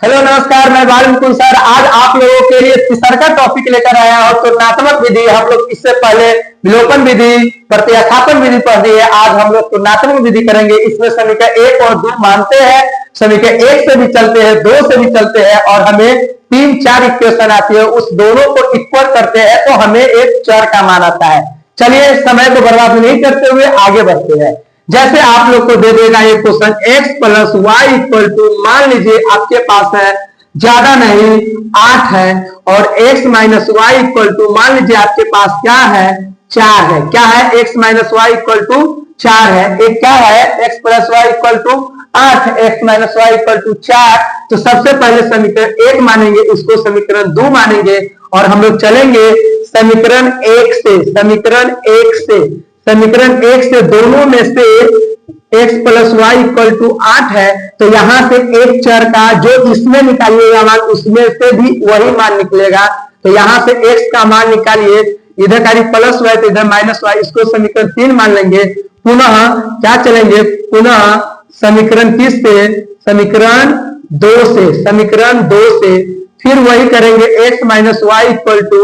Hello नमस्कार, मैं Balmukund sir आज आप लोगों के लिए तीसरा टॉपिक लेकर आया हूं। तुलनात्मक विधि हम लोग इससे पहले विलोपन विधि, प्रतिस्थापन विधि पढ़ ली है। आज हम लोग तुलनात्मक विधि करेंगे। इसमें समीकरण 1 और 2 मानते हैं, समीकरण 1 से भी चलते हैं, 2 से भी चलते हैं और हमें 3-4 इक्वेशन आती है, उस दोनों को इक्वल करते हैं तो हमें एक चर का मान आता है। चलिए समय को बर्बाद नहीं करते हुए आगे बढ़ते हैं। जैसे आप लोग को दे देगा ये question x plus y equal to, मान लीजिए आपके पास है ज्यादा नहीं 8 है और x minus y equal to, मान लीजिए आपके पास क्या है 4 है। क्या है? x minus y equal to 4 है। एक क्या है? x plus y equal to 8, x minus y equal to 4। तो सबसे पहले समीकरण 1 मानेंगे, इसको समीकरण 2 मानेंगे और हम लोग चलेंगे समीकरण 1 से। समीकरण 1 से दोनों में से x plus y equal to 8 है, तो यहां से एक चर का जो इसमें निकालिएगा मान, उसमें से भी वही मान निकलेगा। तो यहां से x का मान निकालिए, इधर का प्लस वाई तो इधर माइनस वाई, इसको समीकरण 3 मान लेंगे। पुनः क्या चलेंगे? पुनः समीकरण किस से? समीकरण 2 से फिर वही करेंगे x minus y equal to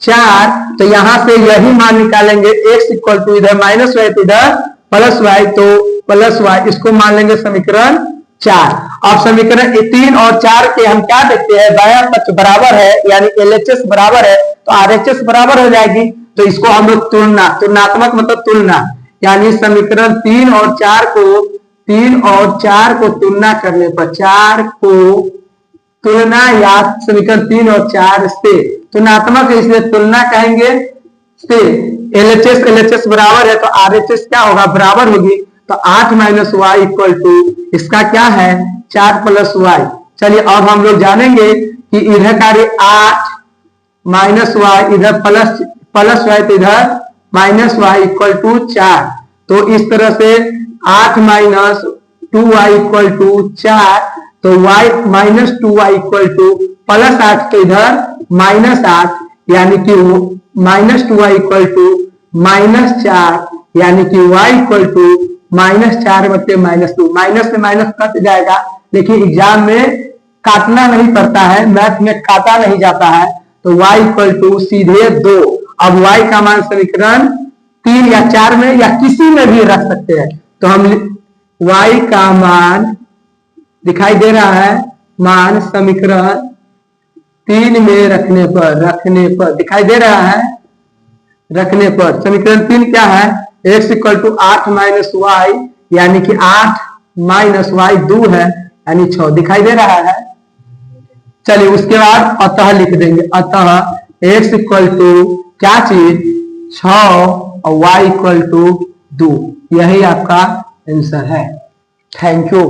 4। तो यहां से यही मान निकालेंगे, x इक्वल टू इधर माइनस वाई तो इधर प्लस वाई, तो प्लस वाई, इसको मान लेंगे समीकरण 4। अब समीकरण 3 और 4 के हम क्या देखते हैं? दायां पक्ष बराबर है, यानी LHS बराबर है तो RHS बराबर हो जाएगी। तो इसको हम लोग तुलनात्मक मतलब तुलना, यानी समीकरण 3 और 4 को तुलना करने पर, 4 को तुलना या समीकरण 3 और 4 से तुलनात्मक है, इसलिए तुलना कहेंगे से। LHS बराबर है तो RHS क्या होगा? बराबर होगी। तो 8 माइनस वाई इक्वल टू इसका क्या है? 4 प्लस वाई। चलिए अब हम लोग जानेंगे कि इधर का 8 माइनस वाई, इधर प्लस वाई तो इधर माइनस वाई इक्वल टू 4। तो इस तरह से 8 माइनस 2y इक्वल टू 4, तो y minus 2y equal two plus 8 तो इधर माइनस 8, यानी कि minus 2y equal to minus 4, यानी कि y इक्वल टू माइनस 4 बटे माइनस 2। माइनस से माइनस कट जाएगा। देखिए एग्जाम में काटना नहीं पड़ता है, मैथ में काटा नहीं जाता है। तो y इक्वल टू सीधे 2। अब y का मान समीकरण 3 या 4 में या किसी में भी रख सकते हैं। तो हम y का मान दिखाई दे रहा है, मान समीकरण 3 में रखने पर दिखाई दे रहा है, रखने पर समीकरण 3 क्या है? x equal to 8 minus y, यानी कि 8 माइनस वाई 2 है, यानी 6 दिखाई दे रहा है। चलिए उसके बाद अतः लिख देंगे, अतः x इक्वल टू क्या चीज? 6 और y इक्वल टू 2। यही आपका आंसर है। Thank you.